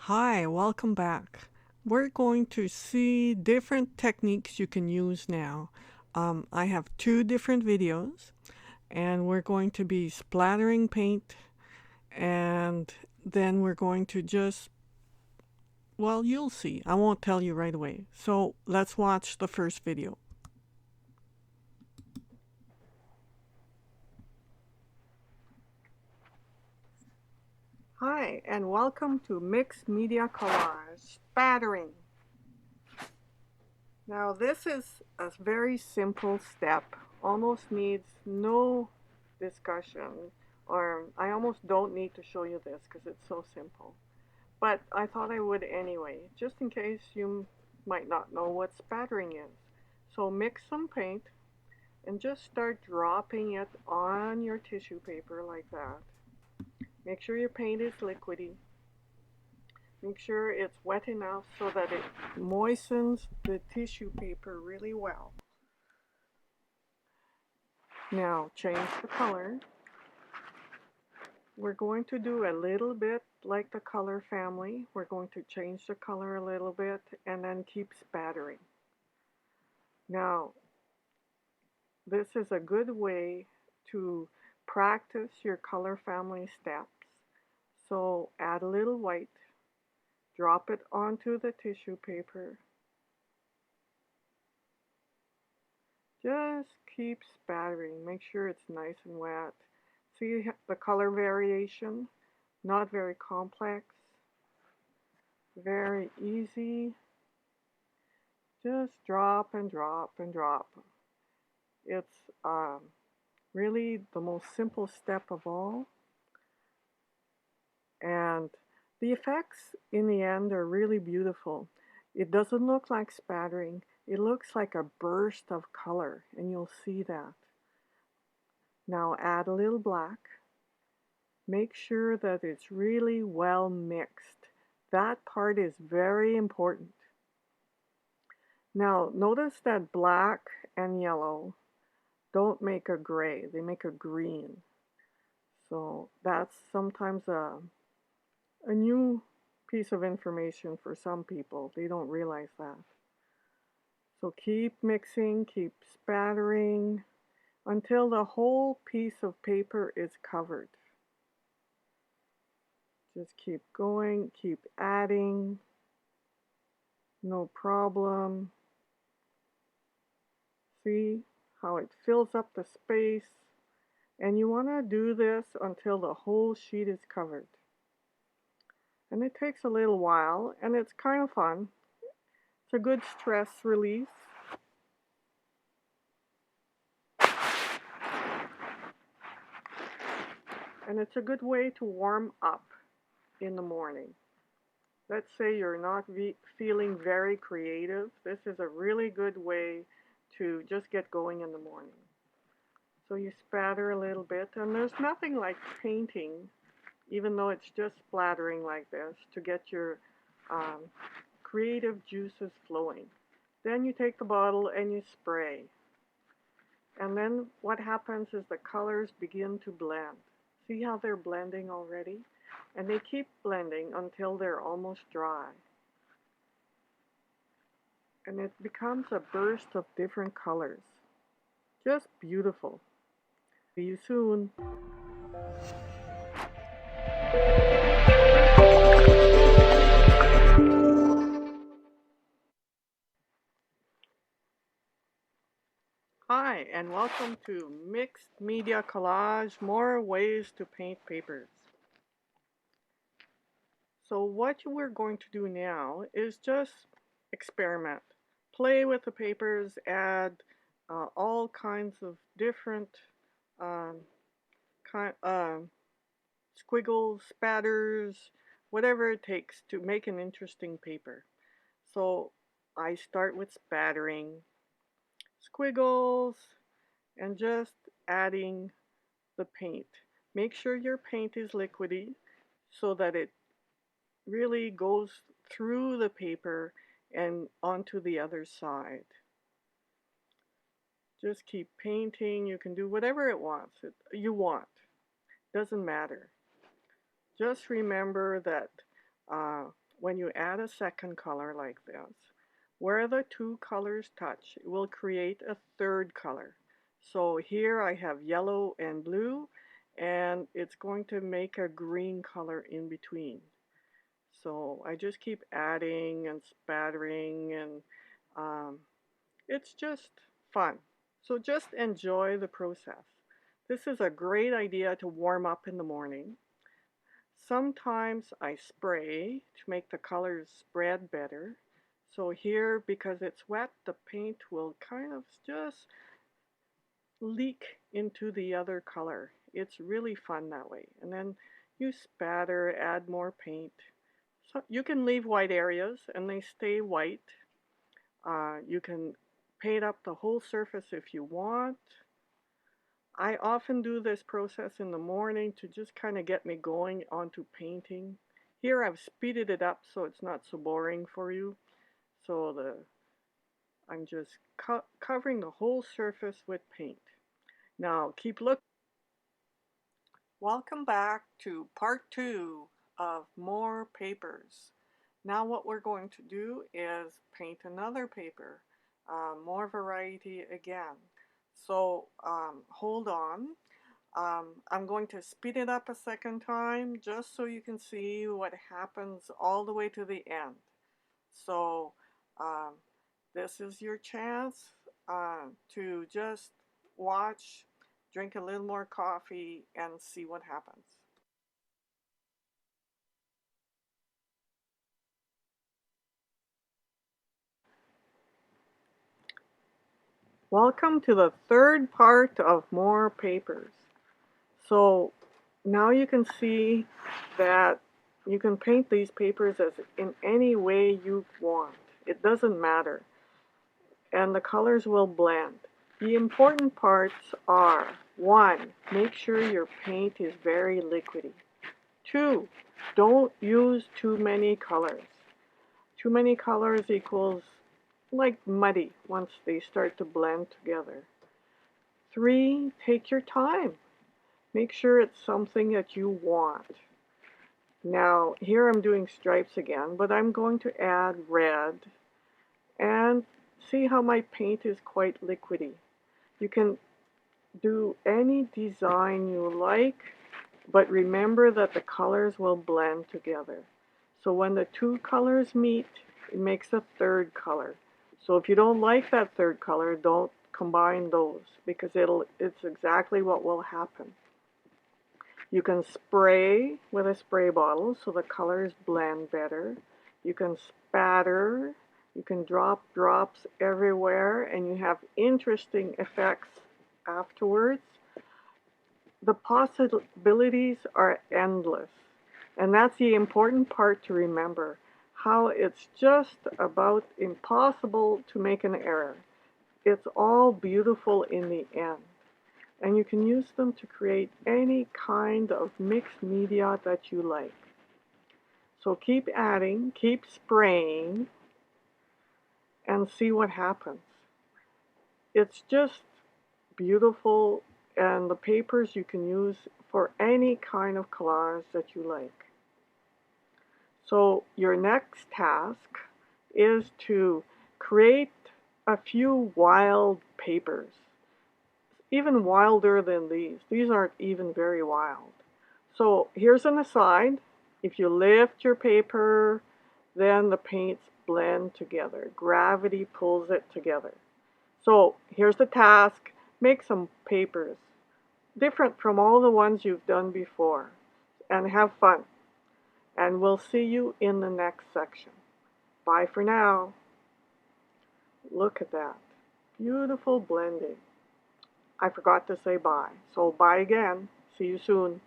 Hi, welcome back. We're going to see different techniques you can use now. I have two different videos, and we're going to be splattering paint, and then we're going to well, you'll see. I won't tell you right away. So let's watch the first video. Hi, and welcome to Mixed Media Collage Spattering. Now, this is a very simple step, almost needs no discussion, or I almost don't need to show you this because it's so simple. But I thought I would anyway, just in case you might not know what spattering is. So mix some paint and just start dropping it on your tissue paper like that. Make sure your paint is liquidy. Make sure it's wet enough so that it moistens the tissue paper really well. Now change the color. We're going to do a little bit like the color family. We're going to change the color a little bit and then keep spattering. Now, this is a good way to practice your color family steps. So add a little white, drop it onto the tissue paper. Just keep spattering. Make sure it's nice and wet. See the color variation? Not very complex. Very easy. Just drop and drop and drop. It's really the most simple step of all. And the effects in the end are really beautiful. It doesn't look like spattering. It looks like a burst of color, and you'll see that. Now add a little black. Make sure that it's really well mixed. That part is very important. Now notice that black and yellow don't make a gray, they make a green. So that's sometimes a new piece of information for some people. They don't realize that. So keep mixing, keep spattering until the whole piece of paper is covered. Just keep going, keep adding, no problem. See how it fills up the space? And you want to do this until the whole sheet is covered. And it takes a little while, and it's kind of fun. It's a good stress release. And it's a good way to warm up in the morning. Let's say you're not feeling very creative. This is a really good way to just get going in the morning. So you spatter a little bit, and there's nothing like painting, even though it's just splattering like this, to get your creative juices flowing. Then you take the bottle and you spray. And then what happens is the colors begin to blend. See how they're blending already? And they keep blending until they're almost dry. And it becomes a burst of different colors. Just beautiful. See you soon. Hi, and welcome to Mixed Media Collage, more ways to paint papers. So what we're going to do now is just experiment. Play with the papers, add all kinds of different um, squiggles, spatters, whatever it takes to make an interesting paper. So I start with spattering, squiggles, and just adding the paint. Make sure your paint is liquidy so that it really goes through the paper and onto the other side. Just keep painting. You can do whatever you want. Doesn't matter. Just remember that when you add a second color like this, where the two colors touch, it will create a third color. So here I have yellow and blue, and it's going to make a green color in between. So I just keep adding and spattering, and um, it's just fun. So just enjoy the process. This is a great idea to warm up in the morning. Sometimes I spray to make the colors spread better. So here, because it's wet, the paint will kind of just leak into the other color. It's really fun that way. And then you spatter, add more paint. So you can leave white areas and they stay white. You can paint up the whole surface if you want. I often do this process in the morning to just kind of get me going onto painting. Here I've speeded it up so it's not so boring for you. So I'm just covering the whole surface with paint. Now keep looking. Welcome back to part 2 of more papers. Now what we're going to do is paint another paper, more variety again. So hold on. I'm going to speed it up a second time just so you can see what happens all the way to the end. So this is your chance to just watch, drink a little more coffee, and see what happens. Welcome to the third part of more papers. So now you can see that you can paint these papers as in any way you want. It doesn't matter. And the colors will blend. The important parts are: 1. Make sure your paint is very liquidy. 2. Don't use too many colors. Too many colors equals like muddy once they start to blend together. 3. Take your time. Make sure it's something that you want. Now, here I'm doing stripes again, but I'm going to add red and see how my paint is quite liquidy. You can do any design you like, but remember that the colors will blend together. So when the two colors meet, it makes a third color. So if you don't like that third color, don't combine those, because it's exactly what will happen. You can spray with a spray bottle so the colors blend better. You can spatter. You can drop drops everywhere, and you have interesting effects afterwards. The possibilities are endless, and that's the important part to remember, how it's just about impossible to make an error. It's all beautiful in the end, and you can use them to create any kind of mixed media that you like. So keep adding, keep spraying, and see what happens. It's just beautiful, and the papers you can use for any kind of collage that you like. So your next task is to create a few wild papers, even wilder than these. These aren't even very wild. So here's an aside. If you lift your paper, then the paints blend together. Gravity pulls it together. So here's the task. Make some papers different from all the ones you've done before, and have fun. And we'll see you in the next section. Bye for now. Look at that. Beautiful blending. I forgot to say bye. So bye again. See you soon.